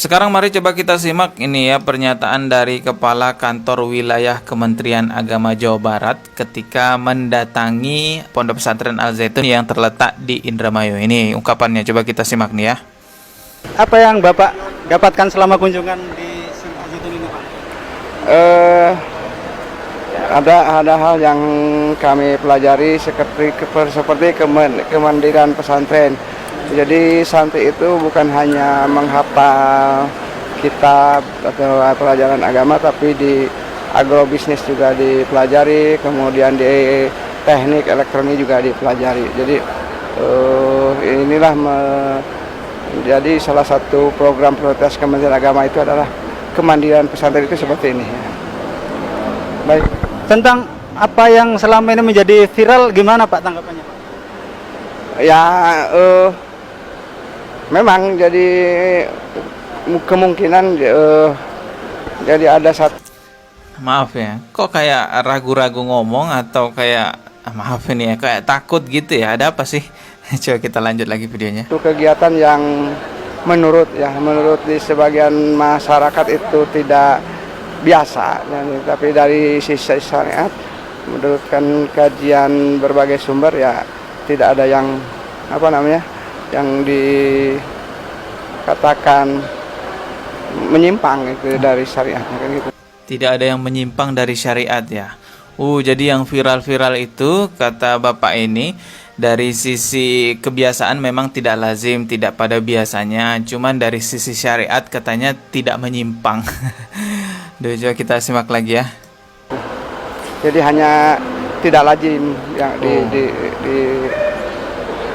Sekarang mari coba kita simak ini ya pernyataan dari Kepala Kantor Wilayah Kementerian Agama Jawa Barat ketika mendatangi Pondok Pesantren Al Zaitun yang terletak di Indramayu. Ini ungkapannya, coba kita simak nih ya. Apa yang Bapak dapatkan selama kunjungan di Al Zaitun ini, Pak? Ada hal yang kami pelajari seperti kemandirian pesantren. Jadi santri itu bukan hanya menghafal kitab atau pelajaran agama, tapi di agrobisnis juga dipelajari, kemudian di teknik elektronik juga dipelajari. Jadi inilah menjadi salah satu program prioritas Kementerian Agama itu adalah kemandirian pesantren itu seperti ini. Baik. Tentang apa yang selama ini menjadi viral, gimana Pak tanggapannya, Pak? Ya, memang jadi kemungkinan jadi ada satu. Maaf ya, kok kayak ragu-ragu ngomong atau kayak maaf ini ya, kayak takut gitu ya, ada apa sih? Coba kita lanjut lagi videonya. Itu kegiatan yang menurut di sebagian masyarakat itu tidak biasa, tapi dari sisi syariat, menurut kajian berbagai sumber ya tidak ada yang yang dikatakan menyimpang itu dari syariat gitu. Tidak ada yang menyimpang dari syariat ya. Jadi yang viral-viral itu kata Bapak ini dari sisi kebiasaan memang tidak lazim, tidak pada biasanya. Cuman dari sisi syariat katanya tidak menyimpang. Duh, coba kita simak lagi ya. Jadi hanya tidak lazim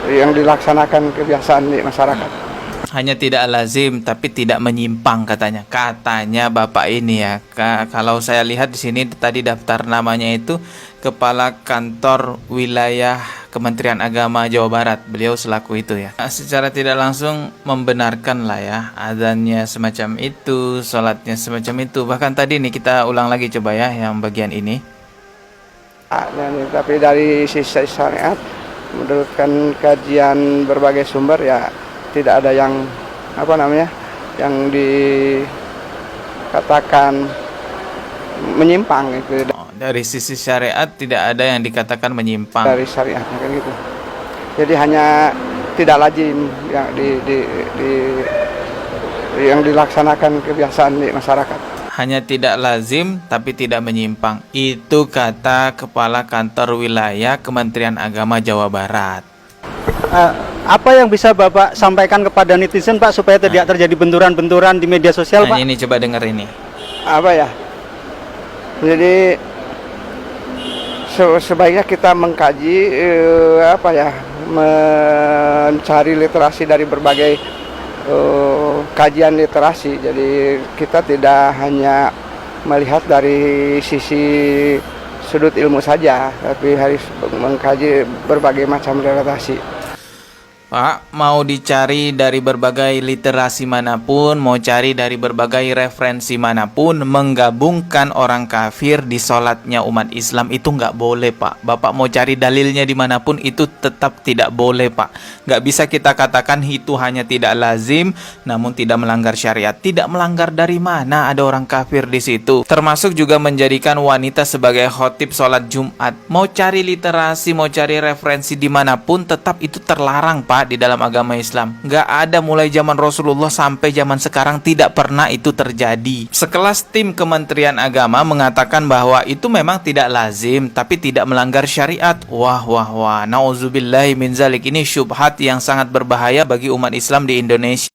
yang dilaksanakan kebiasaan di masyarakat. Hanya tidak lazim tapi tidak menyimpang katanya. Katanya Bapak ini ya. Kalau saya lihat di sini tadi daftar namanya itu Kepala Kantor Wilayah Kementerian Agama Jawa Barat. Beliau selaku itu ya. Secara tidak langsung membenarkan lah ya azannya semacam itu, sholatnya semacam itu. Bahkan tadi nih kita ulang lagi coba ya yang bagian ini. Tapi dari sisi syariat, menurut kajian berbagai sumber ya tidak ada yang yang dikatakan menyimpang itu. Dari sisi syariat tidak ada yang dikatakan menyimpang. Dari syariat gitu. Jadi hanya tidak lazim yang dilaksanakan kebiasaan di masyarakat. Hanya tidak lazim tapi tidak menyimpang. Itu kata Kepala Kantor Wilayah Kementerian Agama Jawa Barat. Apa yang bisa Bapak sampaikan kepada netizen, Pak, supaya tidak terjadi benturan-benturan di media sosial, Pak? Ini coba dengar ini. Jadi sebaiknya kita mengkaji mencari literasi dari berbagai kajian literasi. Jadi kita tidak hanya melihat dari sisi sudut ilmu saja, tapi harus mengkaji berbagai macam literasi. Pak, mau dicari dari berbagai literasi manapun, mau cari dari berbagai referensi manapun, menggabungkan orang kafir di sholatnya umat Islam itu nggak boleh, Pak. Bapak mau cari dalilnya dimanapun itu tetap tidak boleh, Pak. Nggak bisa kita katakan itu hanya tidak lazim, namun tidak melanggar syariat. Tidak melanggar dari mana ada orang kafir di situ. Termasuk juga menjadikan wanita sebagai khotib sholat Jumat. Mau cari literasi, mau cari referensi dimanapun, tetap itu terlarang, Pak, di dalam agama Islam. Nggak ada, mulai zaman Rasulullah sampai zaman sekarang tidak pernah itu terjadi. Sekelas tim Kementerian Agama mengatakan bahwa itu memang tidak lazim tapi tidak melanggar syariat. Wah, nauzubillahi min zalik. Ini syubhat yang sangat berbahaya bagi umat Islam di Indonesia.